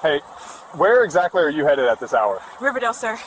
Hey, where exactly are you headed at this hour? Riverdale, sir.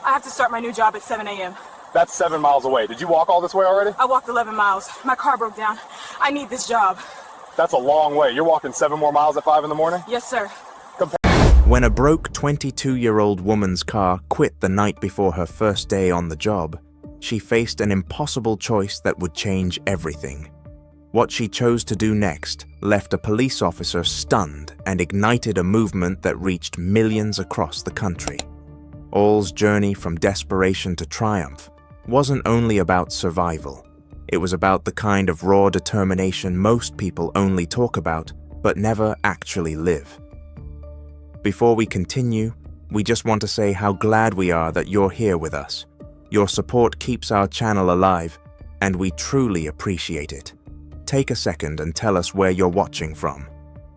I have to start my new job at 7 a.m. That's 7 miles away. Did you walk all this way already? I walked 11 miles. My car broke down. I need this job. That's a long way. You're walking 7 more miles at 5 in the morning? Yes, sir. When a broke 22-year-old woman's car quit the night before her first day on the job, she faced an impossible choice that would change everything. What she chose to do next left a police officer stunned and ignited a movement that reached millions across the country. All's journey from desperation to triumph wasn't only about survival. It was about the kind of raw determination most people only talk about but never actually live. Before we continue, we just want to say how glad we are that you're here with us. Your support keeps our channel alive, and we truly appreciate it. Take a second and tell us where you're watching from.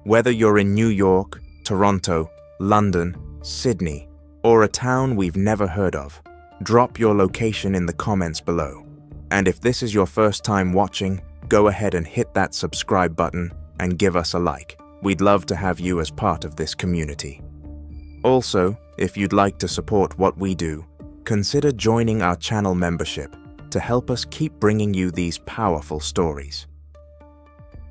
Whether you're in New York, Toronto, London, Sydney, or a town we've never heard of, drop your location in the comments below. And if this is your first time watching, go ahead and hit that subscribe button and give us a like. We'd love to have you as part of this community. Also, if you'd like to support what we do, consider joining our channel membership to help us keep bringing you these powerful stories.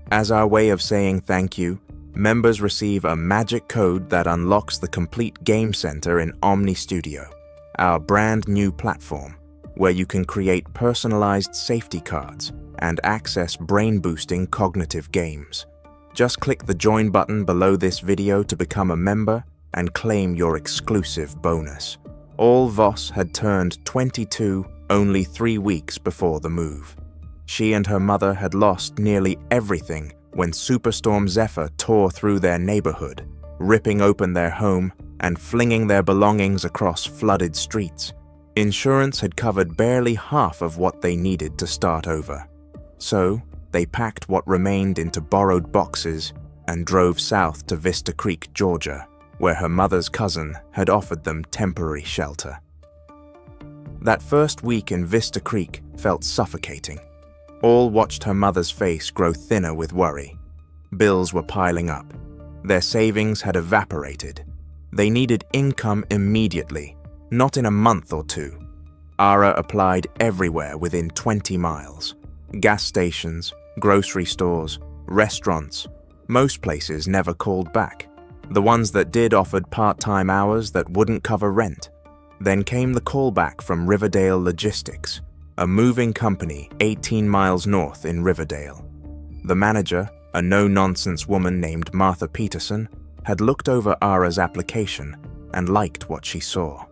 As our way of saying thank you, members receive a magic code that unlocks the complete game center in Omni Studio, our brand new platform, where you can create personalized safety cards and access brain-boosting cognitive games. Just click the join button below this video to become a member and claim your exclusive bonus. All Voss had turned 22 only 3 weeks before the move. She and her mother had lost nearly everything when Superstorm Zephyr tore through their neighborhood, ripping open their home and flinging their belongings across flooded streets. Insurance had covered barely half of what they needed to start over. So, they packed what remained into borrowed boxes and drove south to Vista Creek, Georgia, where her mother's cousin had offered them temporary shelter. That first week in Vista Creek felt suffocating. All watched her mother's face grow thinner with worry. Bills were piling up. Their savings had evaporated. They needed income immediately, not in a month or two. Ara applied everywhere within 20 miles. Gas stations, grocery stores, restaurants. Most places never called back. The ones that did offered part-time hours that wouldn't cover rent. Then came the callback from Riverdale Logistics, a moving company 18 miles north in Riverdale. The manager, a no-nonsense woman named Martha Peterson, had looked over Ara's application and liked what she saw.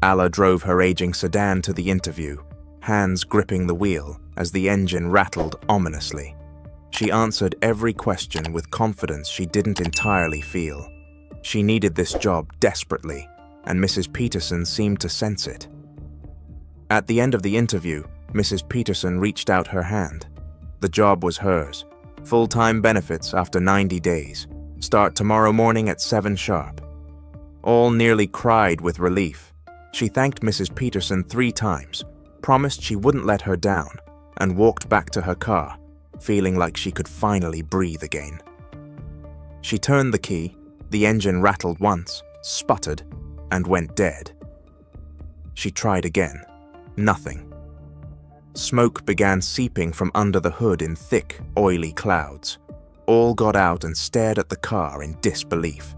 Alla drove her aging sedan to the interview, hands gripping the wheel as the engine rattled ominously. She answered every question with confidence she didn't entirely feel. She needed this job desperately, and Mrs. Peterson seemed to sense it. At the end of the interview, Mrs. Peterson reached out her hand. The job was hers. Full-time benefits after 90 days. Start tomorrow morning at 7 sharp. All nearly cried with relief. She thanked Mrs. Peterson 3 times, promised she wouldn't let her down, and walked back to her car, feeling like she could finally breathe again. She turned the key, the engine rattled once, sputtered, and went dead. She tried again. Nothing. Smoke began seeping from under the hood in thick, oily clouds. All got out and stared at the car in disbelief.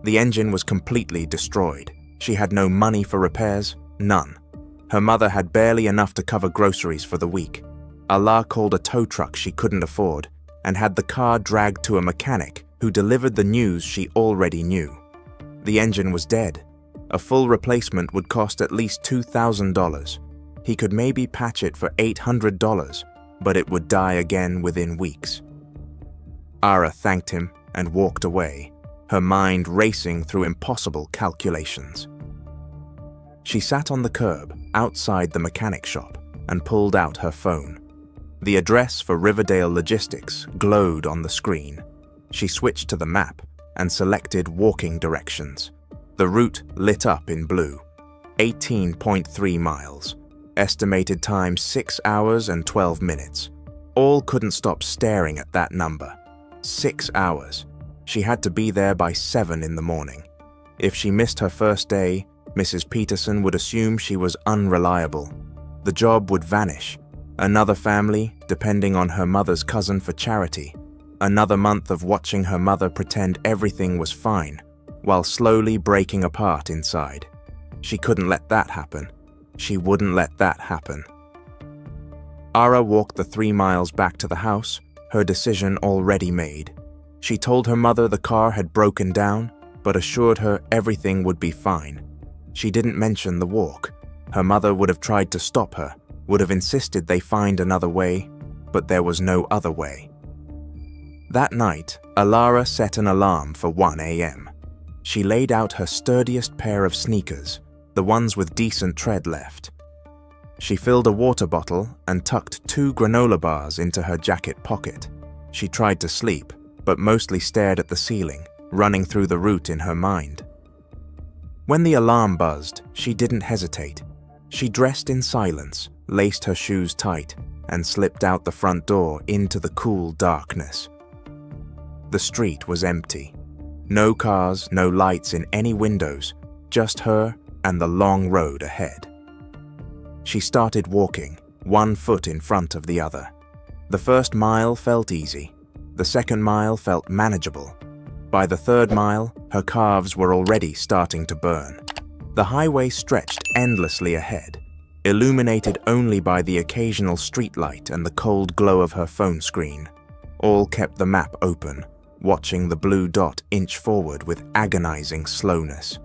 The engine was completely destroyed. She had no money for repairs, none. Her mother had barely enough to cover groceries for the week. Allah called a tow truck she couldn't afford and had the car dragged to a mechanic who delivered the news she already knew. The engine was dead. A full replacement would cost at least $2,000. He could maybe patch it for $800, but it would die again within weeks. Ara thanked him and walked away, her mind racing through impossible calculations. She sat on the curb outside the mechanic shop and pulled out her phone. The address for Riverdale Logistics glowed on the screen. She switched to the map and selected walking directions. The route lit up in blue. 18.3 miles. Estimated time 6 hours and 12 minutes. All couldn't stop staring at that number. 6 hours. She had to be there by 7 in the morning. If she missed her first day, Mrs. Peterson would assume she was unreliable. The job would vanish. Another family, depending on her mother's cousin for charity. Another month of watching her mother pretend everything was fine, while slowly breaking apart inside. She couldn't let that happen. She wouldn't let that happen. Ara walked the 3 miles back to the house, her decision already made. She told her mother the car had broken down, but assured her everything would be fine. She didn't mention the walk. Her mother would have tried to stop her, would have insisted they find another way, but there was no other way. That night, Alara set an alarm for 1 a.m. She laid out her sturdiest pair of sneakers, the ones with decent tread left. She filled a water bottle and tucked 2 granola bars into her jacket pocket. She tried to sleep, but mostly stared at the ceiling, running through the route in her mind. When the alarm buzzed, she didn't hesitate. She dressed in silence, laced her shoes tight, and slipped out the front door into the cool darkness. The street was empty. No cars, no lights in any windows, just her and the long road ahead. She started walking, 1 foot in front of the other. The first mile felt easy. The second mile felt manageable. By the 3rd mile, her calves were already starting to burn. The highway stretched endlessly ahead, illuminated only by the occasional streetlight and the cold glow of her phone screen. All kept the map open, watching the blue dot inch forward with agonizing slowness.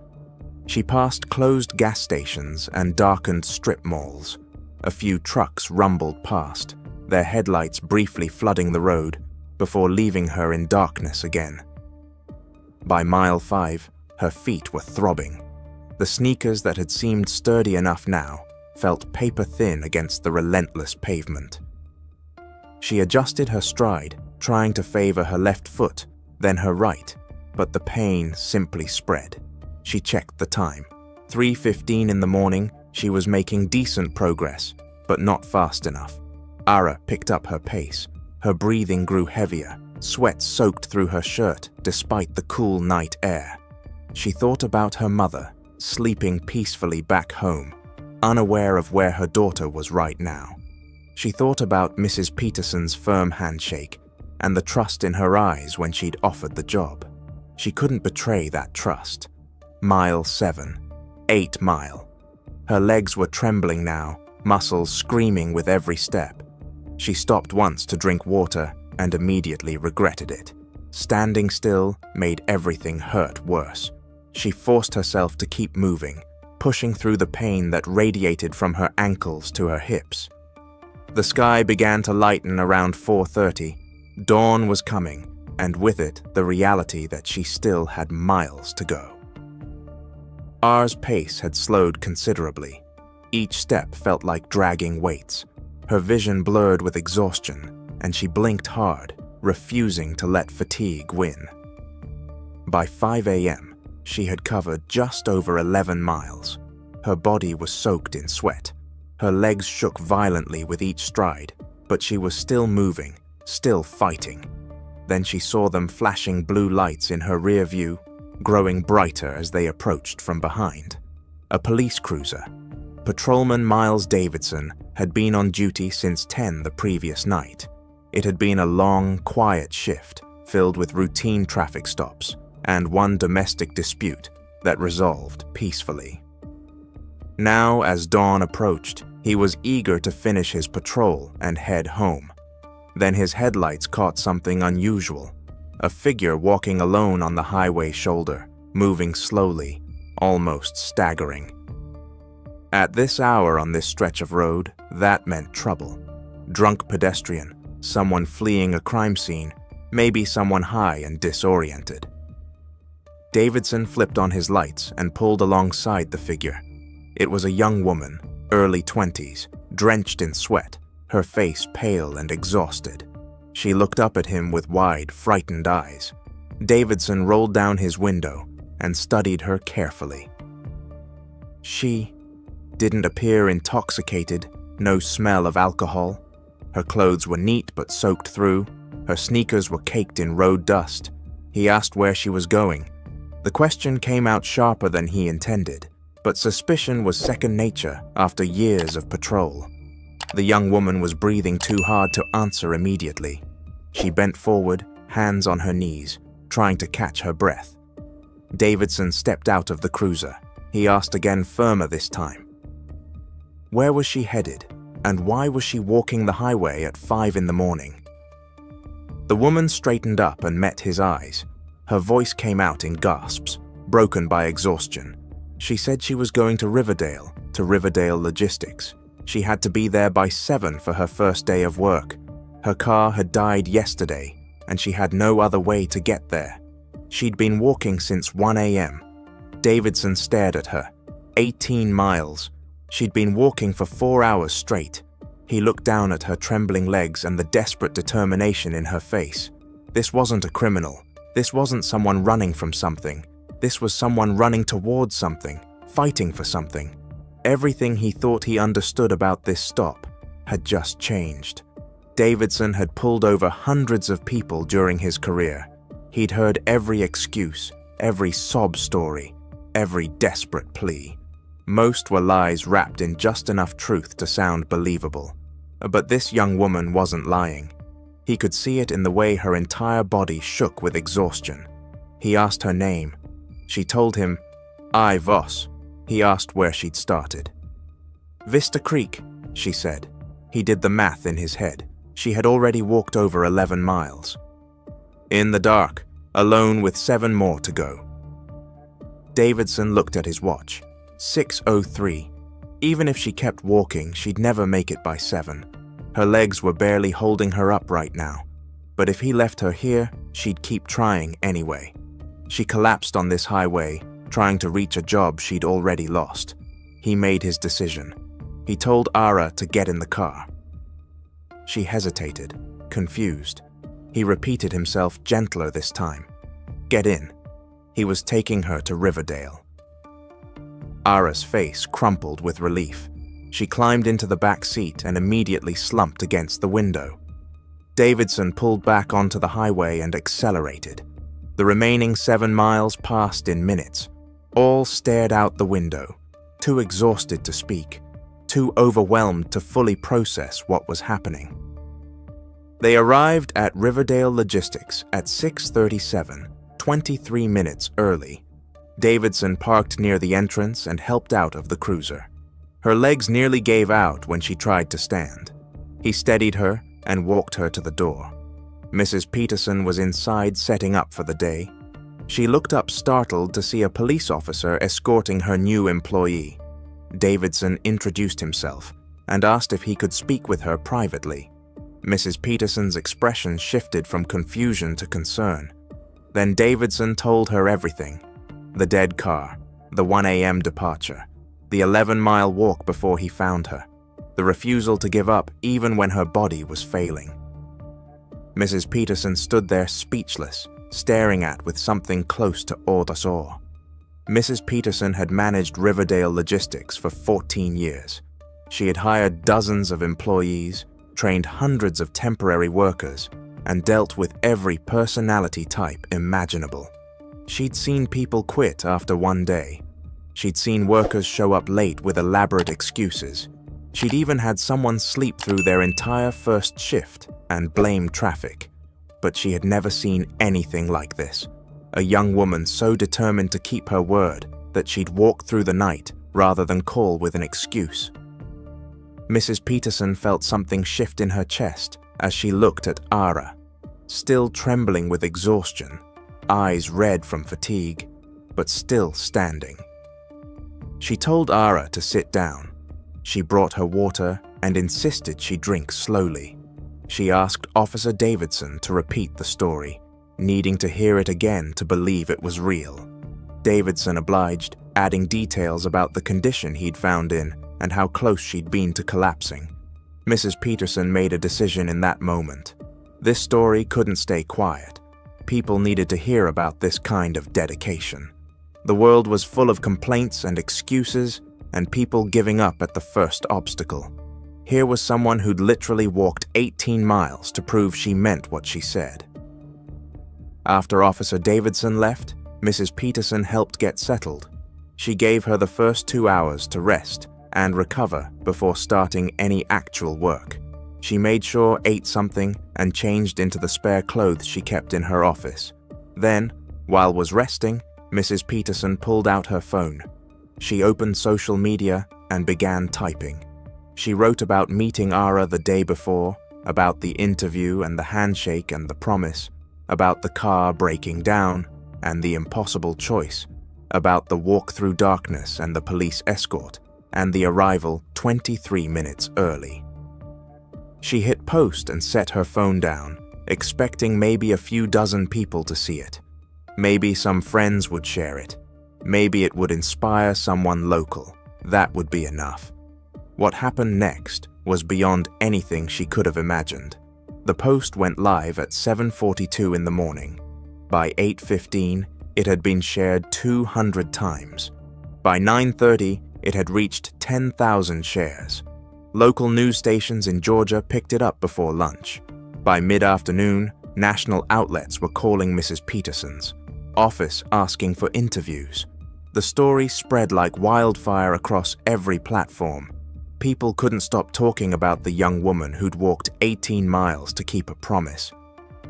She passed closed gas stations and darkened strip malls. A few trucks rumbled past, their headlights briefly flooding the road before leaving her in darkness again. By mile 5, her feet were throbbing. The sneakers that had seemed sturdy enough now felt paper-thin against the relentless pavement. She adjusted her stride, trying to favor her left foot, then her right, but the pain simply spread. She checked the time. 3:15 in the morning, she was making decent progress, but not fast enough. Ara picked up her pace. Her breathing grew heavier. Sweat soaked through her shirt despite the cool night air. She thought about her mother, sleeping peacefully back home, unaware of where her daughter was right now. She thought about Mrs. Peterson's firm handshake and the trust in her eyes when she'd offered the job. She couldn't betray that trust. Mile 7, 8 mile. Her legs were trembling now, muscles screaming with every step. She stopped once to drink water and immediately regretted it. Standing still made everything hurt worse. She forced herself to keep moving, pushing through the pain that radiated from her ankles to her hips. The sky began to lighten around 4:30. Dawn was coming, and with it the reality that she still had miles to go. R's pace had slowed considerably. Each step felt like dragging weights. Her vision blurred with exhaustion, and she blinked hard, refusing to let fatigue win. By 5 a.m., she had covered just over 11 miles. Her body was soaked in sweat. Her legs shook violently with each stride, but she was still moving, still fighting. Then she saw them flashing blue lights in her rear view, growing brighter as they approached from behind. A police cruiser. Patrolman Miles Davidson had been on duty since 10 the previous night. It had been a long, quiet shift, filled with routine traffic stops and one domestic dispute that resolved peacefully. Now, as dawn approached, he was eager to finish his patrol and head home. Then his headlights caught something unusual. A figure walking alone on the highway shoulder, moving slowly, almost staggering. At this hour on this stretch of road, that meant trouble. Drunk pedestrian, someone fleeing a crime scene, maybe someone high and disoriented. Davidson flipped on his lights and pulled alongside the figure. It was a young woman, early 20s, drenched in sweat, her face pale and exhausted. She looked up at him with wide, frightened eyes. Davidson rolled down his window and studied her carefully. She didn't appear intoxicated, no smell of alcohol. Her clothes were neat but soaked through. Her sneakers were caked in road dust. He asked where she was going. The question came out sharper than he intended, but suspicion was second nature after years of patrol. The young woman was breathing too hard to answer immediately. She bent forward, hands on her knees, trying to catch her breath. Davidson stepped out of the cruiser. He asked again, firmer this time. Where was she headed, and why was she walking the highway at 5 in the morning? The woman straightened up and met his eyes. Her voice came out in gasps, broken by exhaustion. She said she was going to Riverdale Logistics. She had to be there by 7 for her first day of work. Her car had died yesterday, and she had no other way to get there. She'd been walking since 1 a.m. Davidson stared at her. 18 miles. She'd been walking for 4 hours straight. He looked down at her trembling legs and the desperate determination in her face. This wasn't a criminal. This wasn't someone running from something. This was someone running towards something, fighting for something. Everything he thought he understood about this stop had just changed. Davidson had pulled over hundreds of people during his career. He'd heard every excuse, every sob story, every desperate plea. Most were lies wrapped in just enough truth to sound believable. But this young woman wasn't lying. He could see it in the way her entire body shook with exhaustion. He asked her name. She told him, "I Voss." He asked where she'd started. "Vista Creek," she said. He did the math in his head. She had already walked over 11 miles. In the dark, alone with 7 more to go. Davidson looked at his watch. 6:03. Even if she kept walking, she'd never make it by 7. Her legs were barely holding her up right now. But if he left her here, she'd keep trying anyway. She collapsed on this highway, trying to reach a job she'd already lost. He made his decision. He told Ara to get in the car. She hesitated, confused. He repeated himself gentler this time. Get in. He was taking her to Riverdale. Ara's face crumpled with relief. She climbed into the back seat and immediately slumped against the window. Davidson pulled back onto the highway and accelerated. The remaining 7 miles passed in minutes. All stared out the window, too exhausted to speak, too overwhelmed to fully process what was happening. They arrived at Riverdale Logistics at 6:37, 23 minutes early. Davidson parked near the entrance and helped out of the cruiser. Her legs nearly gave out when she tried to stand. He steadied her and walked her to the door. Mrs. Peterson was inside setting up for the day. She looked up startled to see a police officer escorting her new employee. Davidson introduced himself and asked if he could speak with her privately. Mrs. Peterson's expression shifted from confusion to concern. Then Davidson told her everything. The dead car, the 1 a.m. departure, the 11-mile walk before he found her, the refusal to give up even when her body was failing. Mrs. Peterson stood there speechless, staring at with something close to awe. Mrs. Peterson had managed Riverdale Logistics for 14 years. She had hired dozens of employees, trained hundreds of temporary workers, and dealt with every personality type imaginable. She'd seen people quit after one day. She'd seen workers show up late with elaborate excuses. She'd even had someone sleep through their entire first shift and blame traffic. But she had never seen anything like this. A young woman so determined to keep her word that she'd walk through the night rather than call with an excuse. Mrs. Peterson felt something shift in her chest as she looked at Ara, still trembling with exhaustion, eyes red from fatigue, but still standing. She told Ara to sit down. She brought her water and insisted she drink slowly. She asked Officer Davidson to repeat the story, needing to hear it again to believe it was real. Davidson obliged, adding details about the condition he'd found in and how close she'd been to collapsing. Mrs. Peterson made a decision in that moment. This story couldn't stay quiet. People needed to hear about this kind of dedication. The world was full of complaints and excuses, and people giving up at the first obstacle. Here was someone who'd literally walked 18 miles to prove she meant what she said. After Officer Davidson left, Mrs. Peterson helped get settled. She gave her the first 2 hours to rest and recover before starting any actual work. She made sure ate something and changed into the spare clothes she kept in her office. Then, while was resting, Mrs. Peterson pulled out her phone. She opened social media and began typing. She wrote about meeting Ara the day before, about the interview and the handshake and the promise, about the car breaking down and the impossible choice, about the walk through darkness and the police escort, and the arrival 23 minutes early. She hit post and set her phone down, expecting maybe a few dozen people to see it. Maybe some friends would share it. Maybe it would inspire someone local. That would be enough. What happened next was beyond anything she could have imagined. The post went live at 7:42 in the morning. By 8:15, it had been shared 200 times. By 9:30, it had reached 10,000 shares. Local news stations in Georgia picked it up before lunch. By mid-afternoon, national outlets were calling Mrs. Peterson's office asking for interviews. The story spread like wildfire across every platform. People couldn't stop talking about the young woman who'd walked 18 miles to keep a promise.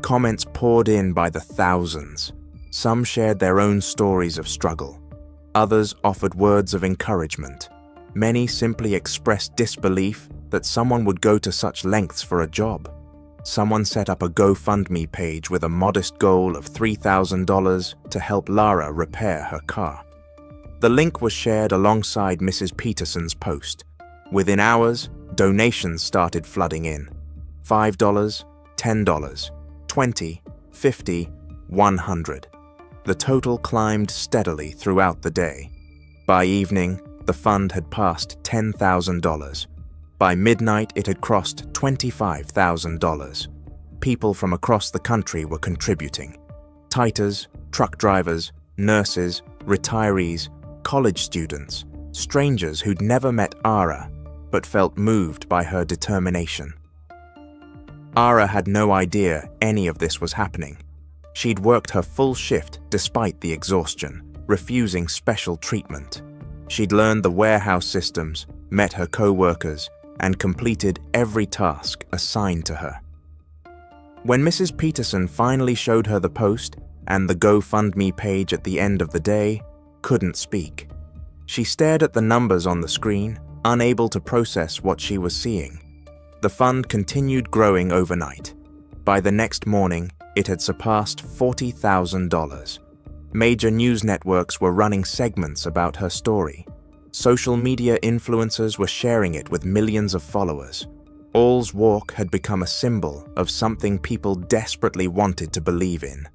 Comments poured in by the thousands. Some shared their own stories of struggle. Others offered words of encouragement. Many simply expressed disbelief that someone would go to such lengths for a job. Someone set up a GoFundMe page with a modest goal of $3,000 to help Lara repair her car. The link was shared alongside Mrs. Peterson's post. Within hours, donations started flooding in. $5, $10, $20, $50, $100. The total climbed steadily throughout the day. By evening, the fund had passed $10,000. By midnight, it had crossed $25,000. People from across the country were contributing. Titers, truck drivers, nurses, retirees, college students, strangers who'd never met Ara but felt moved by her determination. Ara had no idea any of this was happening. She'd worked her full shift despite the exhaustion, refusing special treatment. She'd learned the warehouse systems, met her co-workers, and completed every task assigned to her. When Mrs. Peterson finally showed her the post and the GoFundMe page at the end of the day, couldn't speak. She stared at the numbers on the screen, unable to process what she was seeing. The fund continued growing overnight. By the next morning, it had surpassed $40,000. Major news networks were running segments about her story. Social media influencers were sharing it with millions of followers. All's walk had become a symbol of something people desperately wanted to believe in.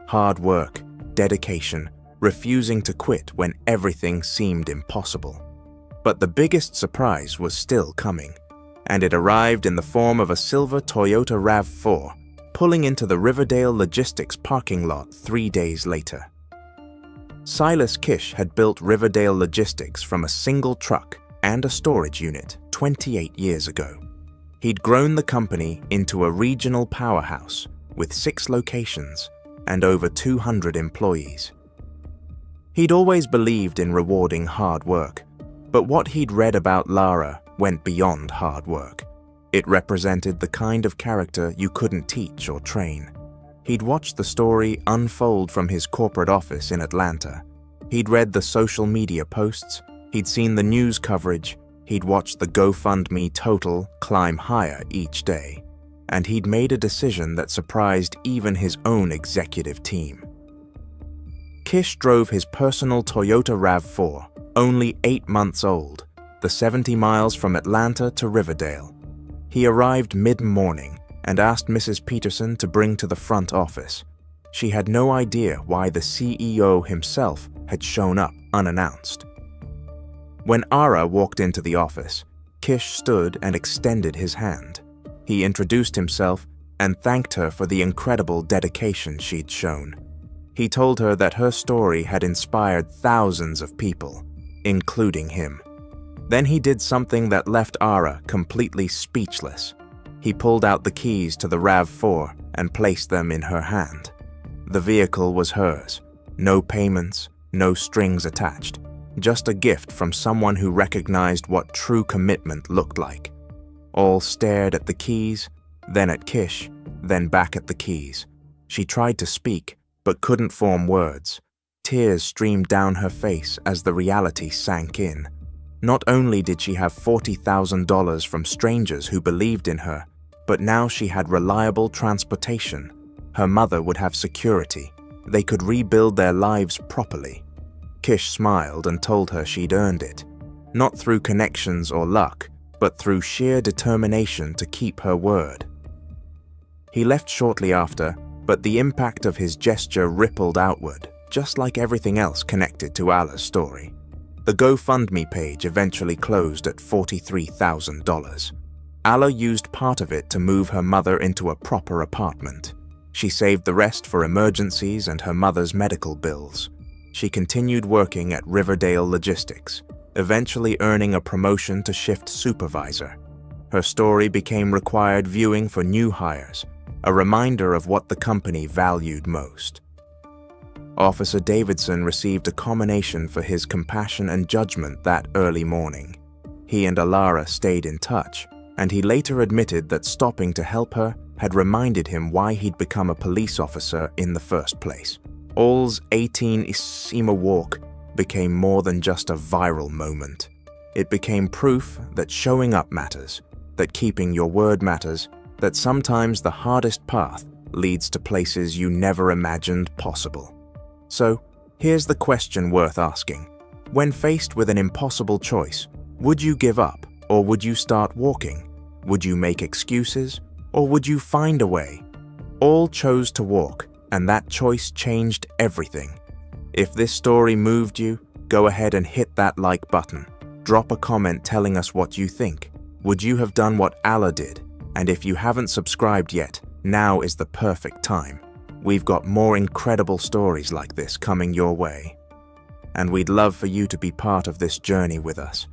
Hard work, dedication, refusing to quit when everything seemed impossible. But the biggest surprise was still coming, and it arrived in the form of a silver Toyota RAV4 pulling into the Riverdale logistics parking lot 3 days later. Silas Kish had built Riverdale Logistics from a single truck and a storage unit 28 years ago. He'd grown the company into a regional powerhouse with 6 locations and over 200 employees. He'd always believed in rewarding hard work, but what he'd read about Lara went beyond hard work. It represented the kind of character you couldn't teach or train. He'd watched the story unfold from his corporate office in Atlanta. He'd read the social media posts, he'd seen the news coverage, he'd watched the GoFundMe total climb higher each day, and he'd made a decision that surprised even his own executive team. Kish drove his personal Toyota RAV4, only 8 months old, the 70 miles from Atlanta to Riverdale. He arrived mid-morning and asked Mrs. Peterson to bring to the front office. She had no idea why the CEO himself had shown up unannounced. When Ara walked into the office, Kish stood and extended his hand. He introduced himself and thanked her for the incredible dedication she'd shown. He told her that her story had inspired thousands of people, including him. Then he did something that left Ara completely speechless. He pulled out the keys to the RAV4 and placed them in her hand. The vehicle was hers. No payments, no strings attached. Just a gift from someone who recognized what true commitment looked like. All stared at the keys, then at Kish, then back at the keys. She tried to speak, but couldn't form words. Tears streamed down her face as the reality sank in. Not only did she have $40,000 from strangers who believed in her, but now she had reliable transportation. Her mother would have security. They could rebuild their lives properly. Kish smiled and told her she'd earned it. Not through connections or luck, but through sheer determination to keep her word. He left shortly after, but the impact of his gesture rippled outward, just like everything else connected to Allah's story. The GoFundMe page eventually closed at $43,000. Allah used part of it to move her mother into a proper apartment. She saved the rest for emergencies and her mother's medical bills. She continued working at Riverdale Logistics, eventually earning a promotion to shift supervisor. Her story became required viewing for new hires, a reminder of what the company valued most. Officer Davidson received a commendation for his compassion and judgment that early morning. He and Alara stayed in touch, and he later admitted that stopping to help her had reminded him why he'd become a police officer in the first place. All's 18 Isima walk became more than just a viral moment. It became proof that showing up matters, that keeping your word matters, that sometimes the hardest path leads to places you never imagined possible. So, here's the question worth asking. When faced with an impossible choice, would you give up or would you start walking? Would you make excuses or would you find a way? All chose to walk, and that choice changed everything. If this story moved you, go ahead and hit that like button. Drop a comment telling us what you think. Would you have done what Allah did? And if you haven't subscribed yet, now is the perfect time. We've got more incredible stories like this coming your way. And we'd love for you to be part of this journey with us.